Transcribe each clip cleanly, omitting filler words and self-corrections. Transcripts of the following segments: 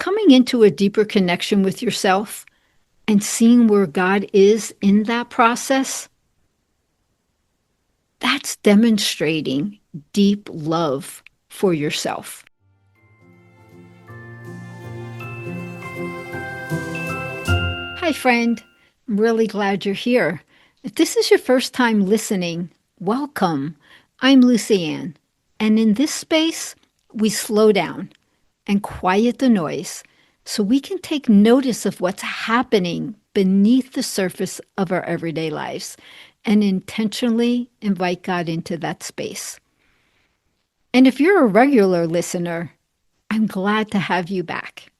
coming into a deeper connection with yourself and seeing where God is in that process, that's demonstrating deep love for yourself. Hi, friend. I'm really glad you're here. If this is your first time listening, welcome. I'm Lucy Ann, and in this space, we slow down and quiet the noise so we can take notice of what's happening beneath the surface of our everyday lives and intentionally invite God into that space. And if you're a regular listener, I'm glad to have you back.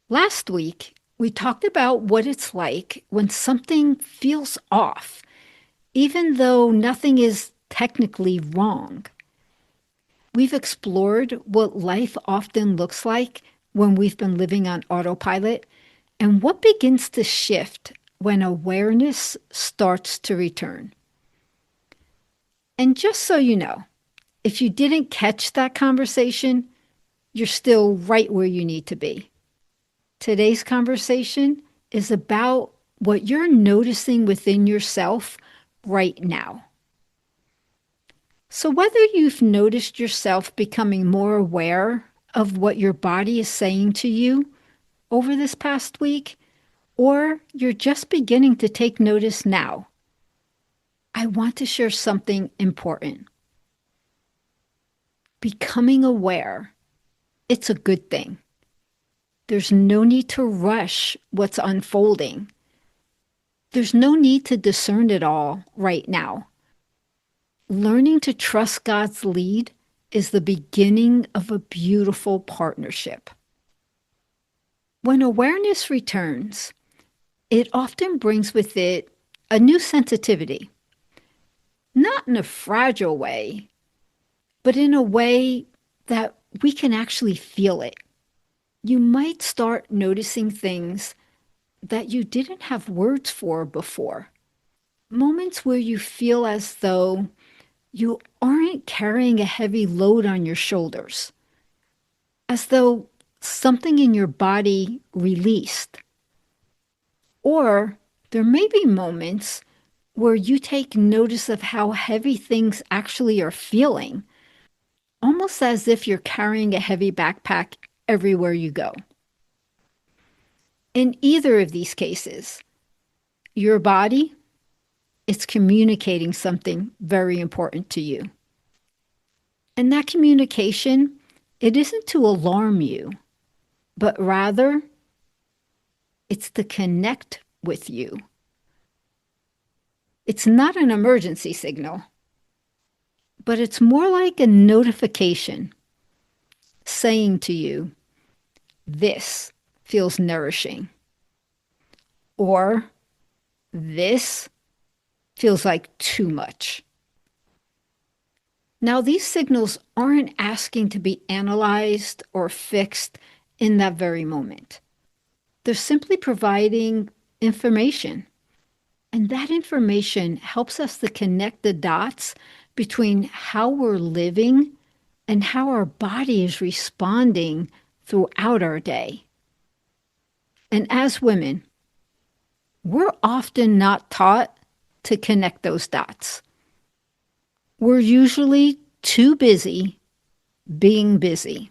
Last week, we talked about what it's like when something feels off, even though nothing is technically wrong. We've explored what life often looks like when we've been living on autopilot and what begins to shift when awareness starts to return. And just so you know, if you didn't catch that conversation, you're still right where you need to be. Today's conversation is about what you're noticing within yourself right now. So, whether you've noticed yourself becoming more aware of what your body is saying to you over this past week, or you're just beginning to take notice now, I want to share something important. Becoming aware, it's a good thing. There's no need to rush what's unfolding. There's no need to discern it all right now. Learning to trust God's lead is the beginning of a beautiful partnership. When awareness returns, it often brings with it a new sensitivity. Not in a fragile way, but in a way that we can actually feel it. You might start noticing things that you didn't have words for before. Moments where you feel as though you aren't carrying a heavy load on your shoulders, as though something in your body released. Or there may be moments where you take notice of how heavy things actually are feeling, almost as if you're carrying a heavy backpack everywhere you go. In either of these cases, your body, it's communicating something very important to you. And that communication, it isn't to alarm you, but rather it's to connect with you. It's not an emergency signal, but it's more like a notification saying to you, this feels nourishing, or this feels like too much. Now, these signals aren't asking to be analyzed or fixed in that very moment. They're simply providing information. And that information helps us to connect the dots between how we're living and how our body is responding throughout our day. And as women, we're often not taught to connect those dots. We're usually too busy being busy.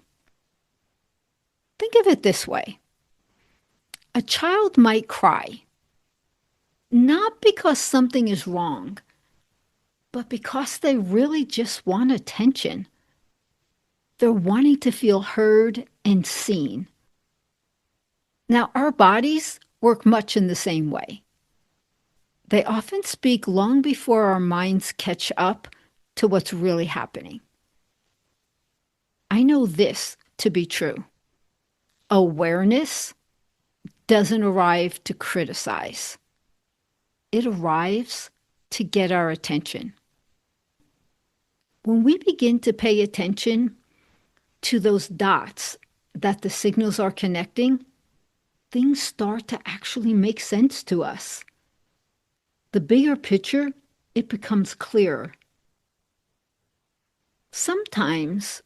Think of it this way. A child might cry, not because something is wrong, but because they really just want attention. They're wanting to feel heard and seen. Now, our bodies work much in the same way. They often speak long before our minds catch up to what's really happening. I know this to be true. Awareness doesn't arrive to criticize. It arrives to get our attention. When we begin to pay attention to those dots that the signals are connecting, things start to actually make sense to us. The bigger picture, it becomes clearer. Sometimes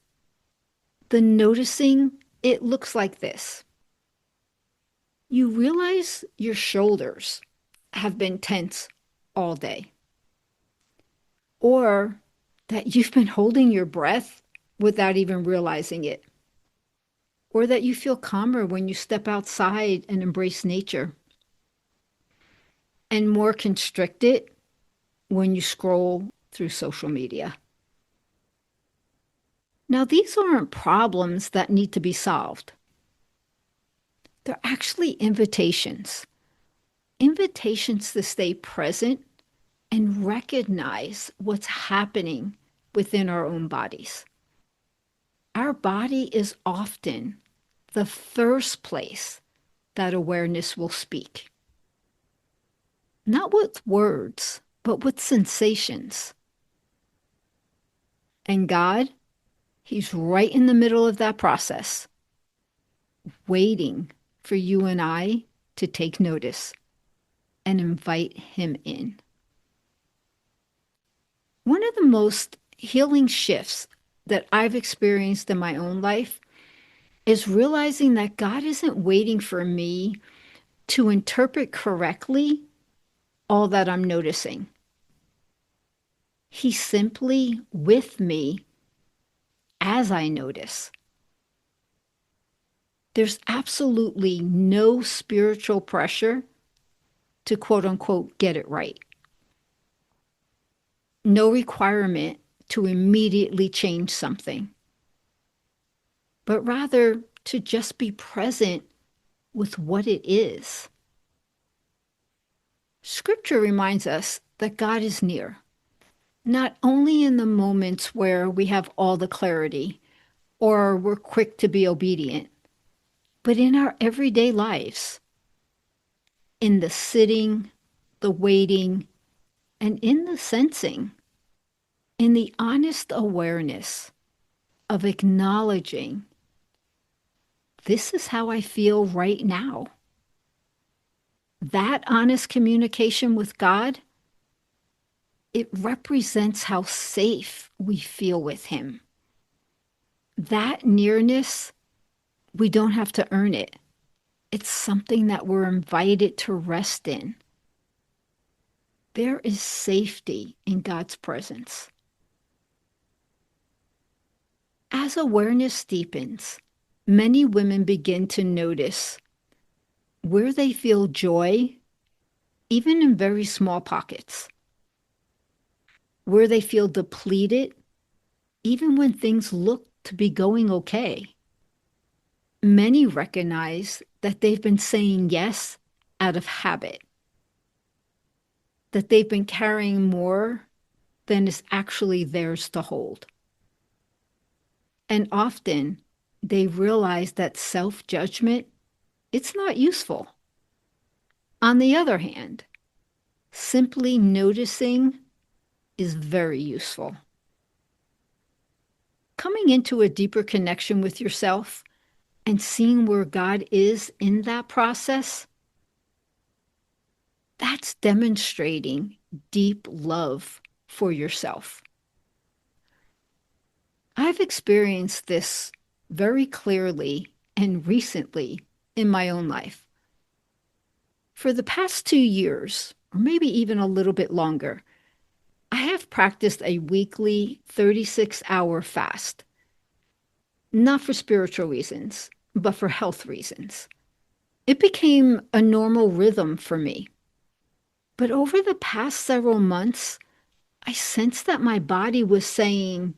the noticing, it looks like this. You realize your shoulders have been tense all day, or that you've been holding your breath without even realizing it, or that you feel calmer when you step outside and embrace nature, and more constricted when you scroll through social media. Now, these aren't problems that need to be solved. They're actually invitations, invitations to stay present and recognize what's happening within our own bodies. Our body is often the first place that awareness will speak. Not with words, but with sensations. And God, He's right in the middle of that process, waiting for you and I to take notice and invite Him in. One of the most healing shifts that I've experienced in my own life is realizing that God isn't waiting for me to interpret correctly all that I'm noticing. He's simply with me as I notice. There's absolutely no spiritual pressure to quote unquote get it right. No requirement to immediately change something, but rather to just be present with what it is. Scripture reminds us that God is near, not only in the moments where we have all the clarity or we're quick to be obedient, but in our everyday lives, in the sitting, the waiting, and in the sensing, in the honest awareness of acknowledging this is how I feel right now. That honest communication with God, it represents how safe we feel with Him. That nearness, we don't have to earn it. It's something that we're invited to rest in. There is safety in God's presence. As awareness deepens, many women begin to notice where they feel joy, even in very small pockets, where they feel depleted, even when things look to be going okay. Many recognize that they've been saying yes out of habit, that they've been carrying more than is actually theirs to hold. And often they realize that self-judgment, it's not useful. On the other hand, simply noticing is very useful. Coming into a deeper connection with yourself and seeing where God is in that process, that's demonstrating deep love for yourself. I've experienced this very clearly and recently in my own life. For the past 2 years, or maybe even a little bit longer, I have practiced a weekly 36-hour fast. Not for spiritual reasons, but for health reasons. It became a normal rhythm for me. But over the past several months, I sensed that my body was saying,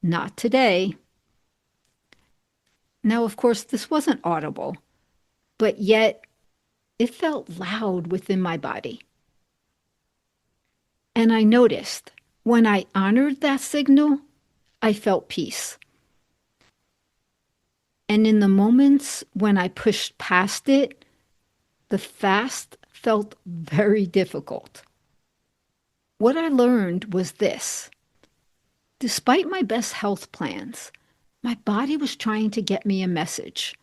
not today. Now, of course, this wasn't audible, but yet it felt loud within my body. And I noticed when I honored that signal, I felt peace. And in the moments when I pushed past it, the fast felt very difficult. What I learned was this. Despite my best health plans, my body was trying to get me a message.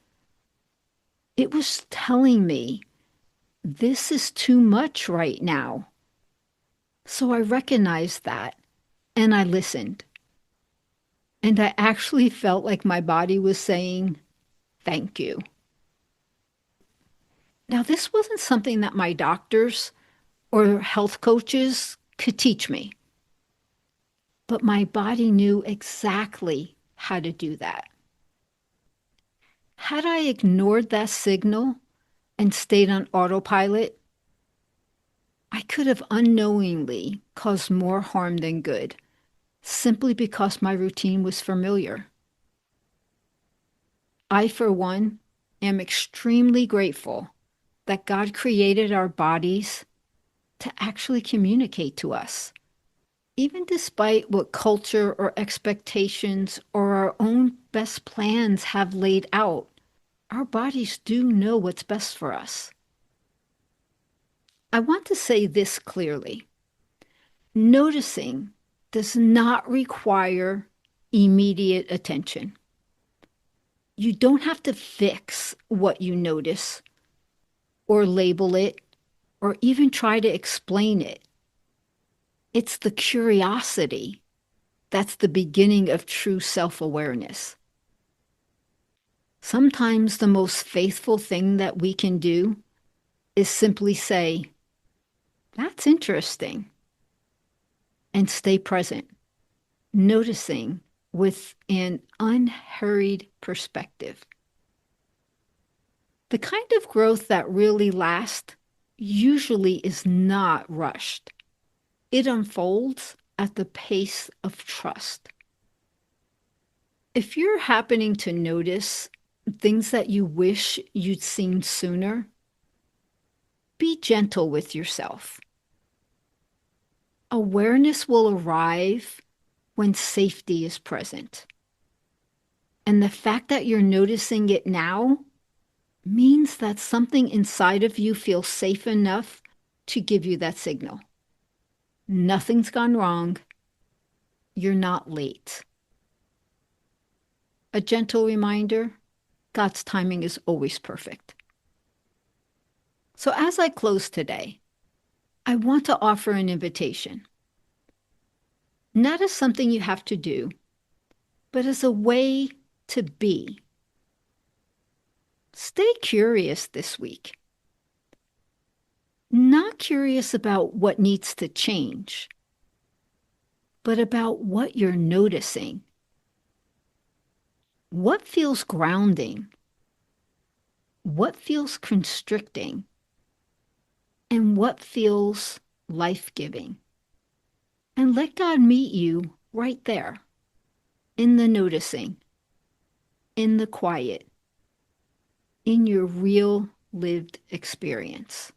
It was telling me, this is too much right now. So I recognized that and I listened. And I actually felt like my body was saying, thank you. Now, this wasn't something that my doctors or health coaches could teach me, but my body knew exactly how to do that. Had I ignored that signal and stayed on autopilot, I could have unknowingly caused more harm than good, simply because my routine was familiar. I, for one, am extremely grateful that God created our bodies to actually communicate to us. Even despite what culture or expectations or our own best plans have laid out, our bodies do know what's best for us. I want to say this clearly. Noticing does not require immediate attention. You don't have to fix what you notice or label it or even try to explain it. It's the curiosity that's the beginning of true self-awareness. Sometimes the most faithful thing that we can do is simply say, "That's interesting," and stay present, noticing with an unhurried perspective. The kind of growth that really lasts usually is not rushed. It unfolds at the pace of trust. If you're happening to notice things that you wish you'd seen sooner, be gentle with yourself. Awareness will arrive when safety is present. And the fact that you're noticing it now means that something inside of you feels safe enough to give you that signal. Nothing's gone wrong. You're not late. A gentle reminder, God's timing is always perfect. So as I close today, I want to offer an invitation. Not as something you have to do, but as a way to be. Stay curious this week. Not curious about what needs to change, but about what you're noticing. What feels grounding? What feels constricting? And what feels life-giving? And let God meet you right there, in the noticing, in the quiet, in your real lived experience.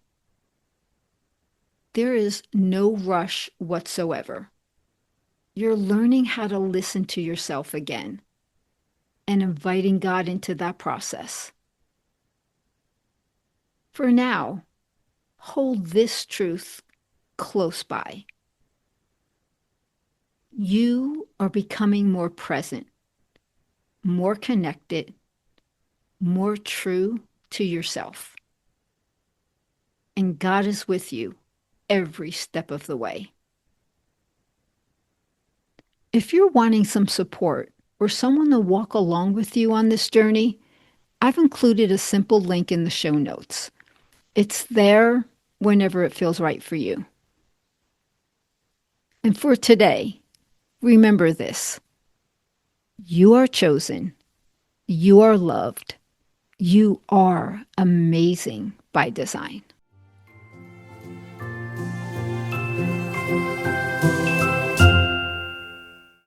There is no rush whatsoever. You're learning how to listen to yourself again and inviting God into that process. For now, hold this truth close by. You are becoming more present, more connected, more true to yourself. And God is with you every step of the way. If you're wanting some support or someone to walk along with you on this journey, I've included a simple link in the show notes. It's there whenever it feels right for you. And for today, remember this. You are chosen. You are loved. You are amazing by design.